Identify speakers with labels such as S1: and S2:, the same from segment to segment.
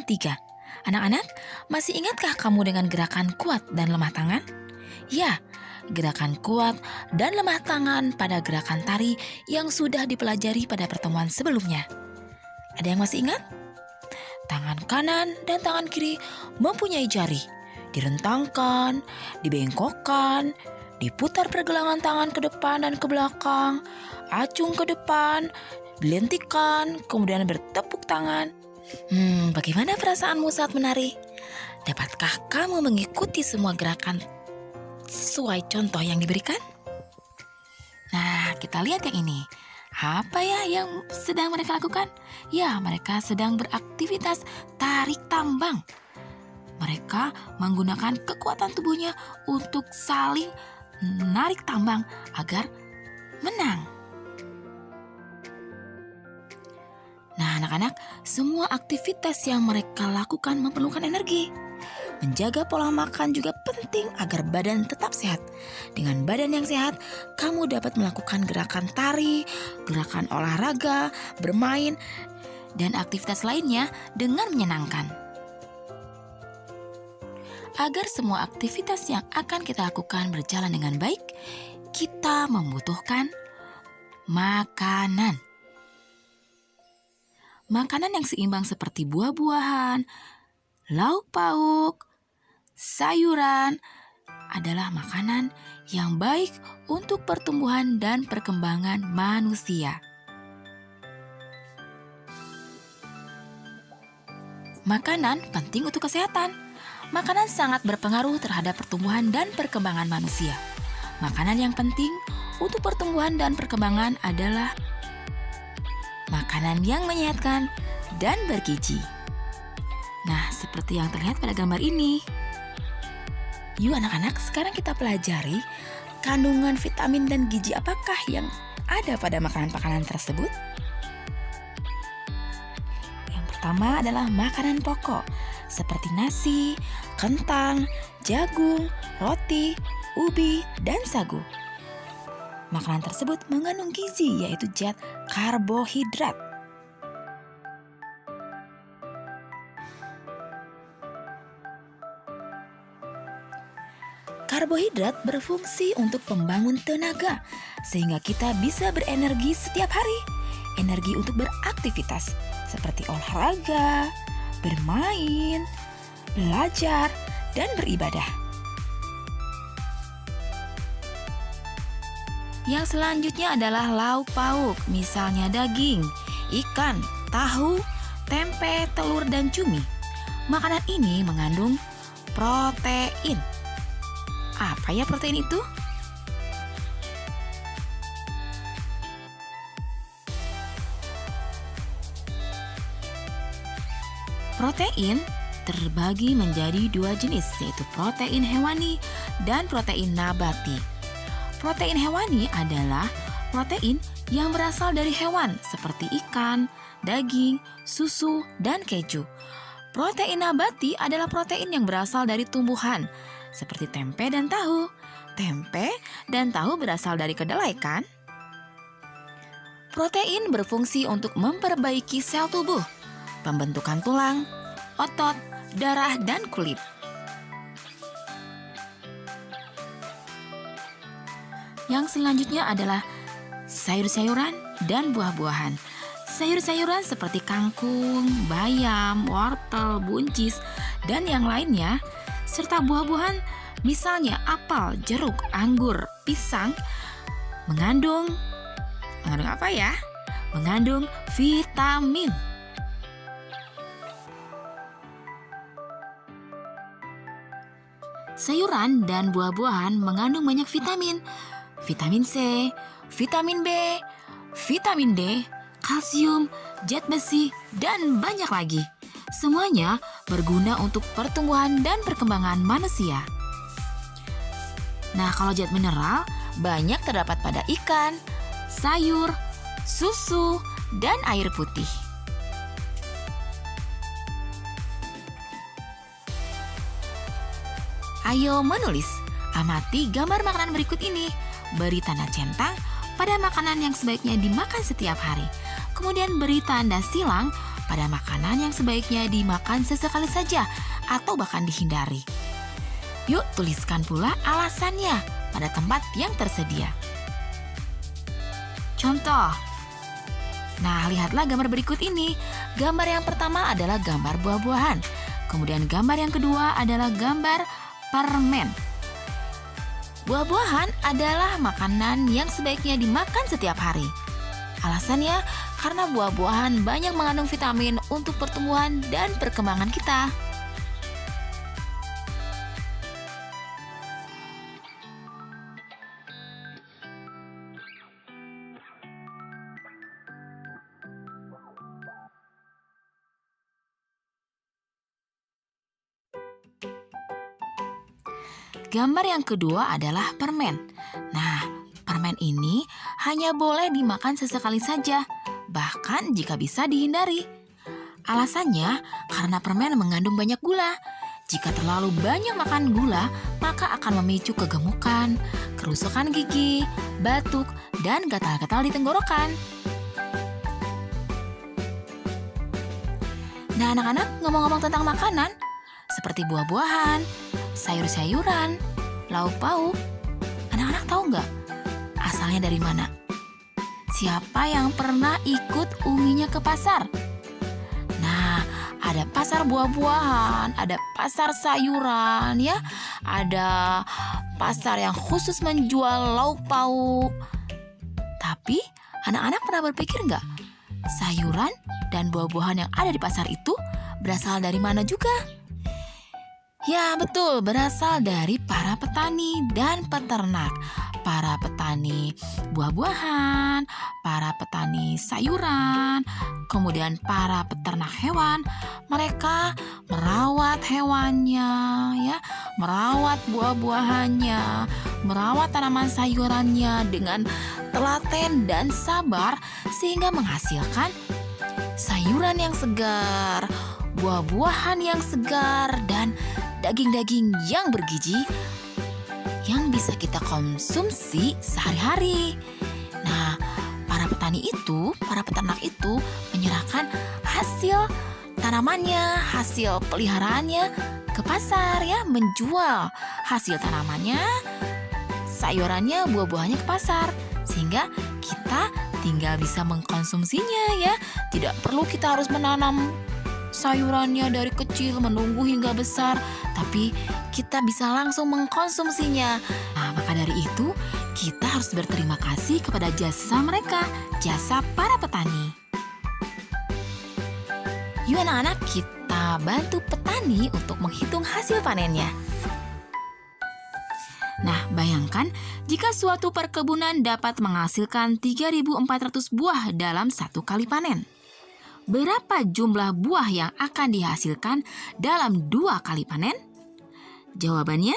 S1: 3. Anak-anak, masih ingatkah kamu dengan gerakan kuat dan lemah tangan? Ya, gerakan kuat dan lemah tangan pada gerakan tari yang sudah dipelajari pada pertemuan sebelumnya. Ada yang masih ingat? Tangan kanan dan tangan kiri mempunyai jari. Direntangkan, dibengkokkan, diputar pergelangan tangan ke depan dan ke belakang, acung ke depan, dilentikan, kemudian bertepuk tangan. Bagaimana perasaanmu saat menari? Dapatkah kamu mengikuti semua gerakan sesuai contoh yang diberikan? Nah, kita lihat yang ini. Apa ya yang sedang mereka lakukan? Ya, mereka sedang beraktivitas tarik tambang. Mereka menggunakan kekuatan tubuhnya untuk saling menarik tambang agar menang. Nah, anak-anak, semua aktivitas yang mereka lakukan memerlukan energi. Menjaga pola makan juga penting agar badan tetap sehat. Dengan badan yang sehat, kamu dapat melakukan gerakan tari, gerakan olahraga, bermain, dan aktivitas lainnya dengan menyenangkan. Agar semua aktivitas yang akan kita lakukan berjalan dengan baik, kita membutuhkan makanan. Makanan yang seimbang seperti buah-buahan, lauk pauk, sayuran adalah makanan yang baik untuk pertumbuhan dan perkembangan manusia. Makanan penting untuk kesehatan. Makanan sangat berpengaruh terhadap pertumbuhan dan perkembangan manusia. Makanan yang penting untuk pertumbuhan dan perkembangan adalah makanan yang menyehatkan dan bergizi. Nah, seperti yang terlihat pada gambar ini. Yuk anak-anak, sekarang kita pelajari kandungan vitamin dan gizi apakah yang ada pada makanan-makanan tersebut. Yang pertama adalah makanan pokok, seperti nasi, kentang, jagung, roti, ubi, dan sagu. Makanan tersebut mengandung gizi, yaitu zat karbohidrat. Karbohidrat berfungsi untuk membangun tenaga, sehingga kita bisa berenergi setiap hari. Energi untuk beraktivitas, seperti olahraga, bermain, belajar, dan beribadah. Yang selanjutnya adalah lauk pauk, misalnya daging, ikan, tahu, tempe, telur, dan cumi. Makanan ini mengandung protein. Apa ya protein itu? Protein terbagi menjadi 2 jenis, yaitu protein hewani dan protein nabati. Protein hewani adalah protein yang berasal dari hewan seperti ikan, daging, susu, dan keju. Protein nabati adalah protein yang berasal dari tumbuhan seperti tempe dan tahu. Tempe dan tahu berasal dari kedelai, kan? Protein berfungsi untuk memperbaiki sel tubuh, pembentukan tulang, otot, darah, dan kulit. Yang selanjutnya adalah sayur-sayuran dan buah-buahan. Sayur-sayuran seperti kangkung, bayam, wortel, buncis, dan yang lainnya, serta buah-buahan misalnya apel, jeruk, anggur, pisang, mengandung apa ya? Mengandung vitamin. Sayuran dan buah-buahan mengandung banyak vitamin. Vitamin C, vitamin B, vitamin D, kalsium, zat besi, dan banyak lagi. Semuanya berguna untuk pertumbuhan dan perkembangan manusia. Nah, kalau zat mineral banyak terdapat pada ikan, sayur, susu, dan air putih. Ayo menulis. Amati gambar makanan berikut ini. Beri tanda centang pada makanan yang sebaiknya dimakan setiap hari. Kemudian beri tanda silang pada makanan yang sebaiknya dimakan sesekali saja atau bahkan dihindari. Yuk tuliskan pula alasannya pada tempat yang tersedia. Contoh. Nah, lihatlah gambar berikut ini. Gambar yang pertama adalah gambar buah-buahan. Kemudian gambar yang kedua adalah gambar permen. Buah-buahan adalah makanan yang sebaiknya dimakan setiap hari. Alasannya karena buah-buahan banyak mengandung vitamin untuk pertumbuhan dan perkembangan kita. Gambar yang kedua adalah permen. Nah, permen ini hanya boleh dimakan sesekali saja, bahkan jika bisa dihindari. Alasannya karena permen mengandung banyak gula. Jika terlalu banyak makan gula, maka akan memicu kegemukan, kerusakan gigi, batuk, dan gatal-gatal di tenggorokan. Nah, anak-anak, ngomong-ngomong tentang makanan, seperti buah-buahan, sayur-sayuran, lauk pauk. Anak-anak tahu nggak asalnya dari mana? Siapa yang pernah ikut uminya ke pasar? Nah, ada pasar buah-buahan, ada pasar sayuran ya, ada pasar yang khusus menjual lauk pauk. Tapi anak-anak pernah berpikir nggak, sayuran dan buah-buahan yang ada di pasar itu berasal dari mana juga? Ya betul, berasal dari para petani dan peternak. Para petani buah-buahan, para petani sayuran, kemudian para peternak hewan. Mereka merawat hewannya, ya, merawat buah-buahannya, merawat tanaman sayurannya dengan telaten dan sabar sehingga menghasilkan sayuran yang segar, buah-buahan yang segar, dan daging-daging yang bergizi yang bisa kita konsumsi sehari-hari. Nah, para petani itu, para peternak itu menyerahkan hasil tanamannya, hasil peliharaannya ke pasar ya, menjual hasil tanamannya, sayurannya, buah-buahannya ke pasar sehingga kita tinggal bisa mengkonsumsinya ya. Tidak perlu kita harus menanam sayurannya dari kecil menunggu hingga besar, tapi kita bisa langsung mengkonsumsinya. Nah, maka dari itu kita harus berterima kasih kepada jasa mereka, jasa para petani. Yuk anak-anak, kita bantu petani untuk menghitung hasil panennya. Nah, bayangkan jika suatu perkebunan dapat menghasilkan 3.400 buah dalam satu kali panen. Berapa jumlah buah yang akan dihasilkan dalam 2 kali panen? Jawabannya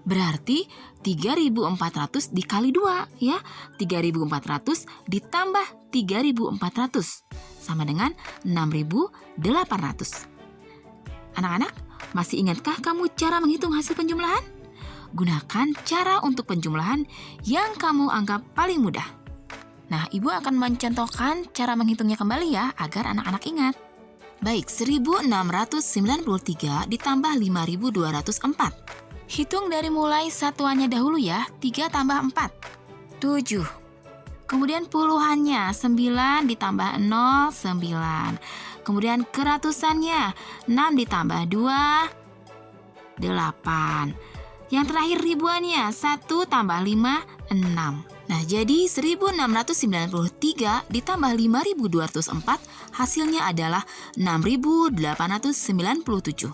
S1: berarti 3.400 dikali 2 ya. 3.400 ditambah 3.400 sama dengan 6.800. Anak-anak, masih ingatkah kamu cara menghitung hasil penjumlahan? Gunakan cara untuk penjumlahan yang kamu anggap paling mudah. Nah, Ibu akan mencontohkan cara menghitungnya kembali ya, agar anak-anak ingat. Baik, 1.693 ditambah 5.204. Hitung dari mulai satuannya dahulu ya, 3 tambah 4, 7. Kemudian puluhannya, 9 ditambah 0, 9. Kemudian keratusannya, 6 ditambah 2, 8. Yang terakhir ribuannya, 1 tambah 5, 6. Nah, jadi 1.693 ditambah 5.204 hasilnya adalah 6.897.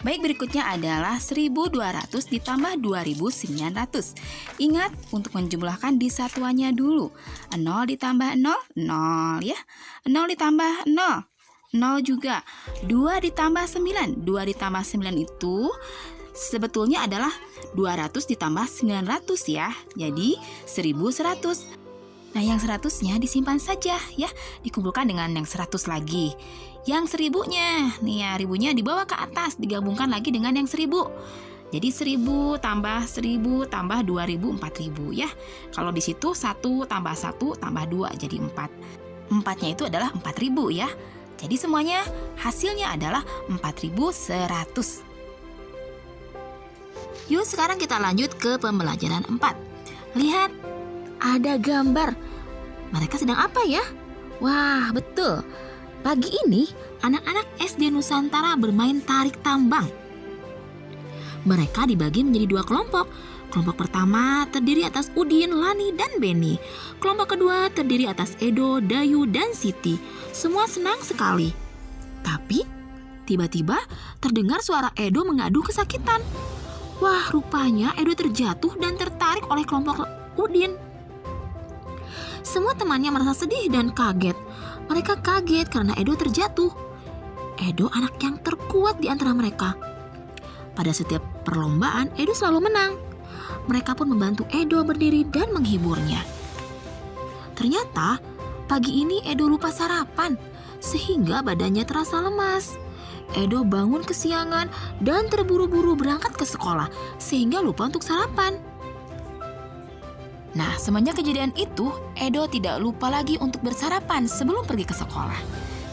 S1: Baik, berikutnya adalah 1.200 ditambah 2.900. Ingat untuk menjumlahkan di satuannya dulu. 0 ditambah 0, 0 ya. 0 ditambah 0, 0 juga. 2 ditambah 9, 2 ditambah 9 itu sebetulnya adalah 200 ditambah 900 ya. Jadi 1100. Nah, yang 100-nya disimpan saja ya. Dikumpulkan dengan yang 100 lagi. Yang 1000-nya, nih ya, ribunya dibawa ke atas, digabungkan lagi dengan yang 1000. Jadi 1000 tambah 1000 tambah 2000, 4000 ya. Kalau di situ 1 tambah 1 tambah 2 jadi 4. 4-nya itu adalah 4.000 ya. Jadi semuanya hasilnya adalah 4.100. Yuk sekarang kita lanjut ke pembelajaran 4. Lihat, ada gambar. Mereka sedang apa ya? Wah, betul. Pagi ini, anak-anak SD Nusantara bermain tarik tambang. Mereka dibagi menjadi 2 kelompok. Kelompok pertama terdiri atas Udin, Lani, dan Beni. Kelompok kedua terdiri atas Edo, Dayu, dan Siti. Semua senang sekali. Tapi, tiba-tiba terdengar suara Edo mengadu kesakitan. Wah, rupanya Edo terjatuh dan tertarik oleh kelompok Udin. Semua temannya merasa sedih dan kaget. Mereka kaget karena Edo terjatuh. Edo anak yang terkuat di antara mereka. Pada setiap perlombaan, Edo selalu menang. Mereka pun membantu Edo berdiri dan menghiburnya. Ternyata, pagi ini Edo lupa sarapan, sehingga badannya terasa lemas. Edo bangun kesiangan dan terburu-buru berangkat ke sekolah, sehingga lupa untuk sarapan. Nah, semenjak kejadian itu, Edo tidak lupa lagi untuk bersarapan sebelum pergi ke sekolah.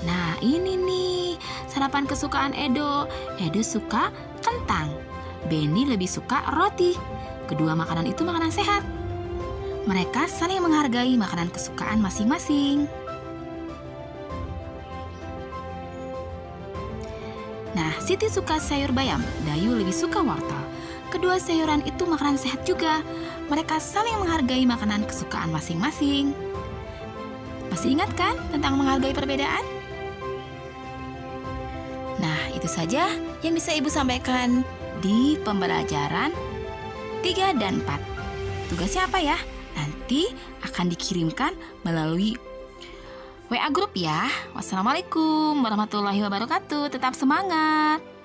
S1: Nah, ini nih, sarapan kesukaan Edo. Edo suka kentang. Beni lebih suka roti. Kedua makanan itu makanan sehat. Mereka saling menghargai makanan kesukaan masing-masing. Nah, Siti suka sayur bayam, Dayu lebih suka wortel. Kedua sayuran itu makanan sehat juga. Mereka saling menghargai makanan kesukaan masing-masing. Masih ingat kan tentang menghargai perbedaan? Nah, itu saja yang bisa Ibu sampaikan di pembelajaran 3 dan 4. Tugasnya apa ya? Nanti akan dikirimkan melalui WA grup ya. Wassalamualaikum warahmatullahi wabarakatuh. Tetap semangat.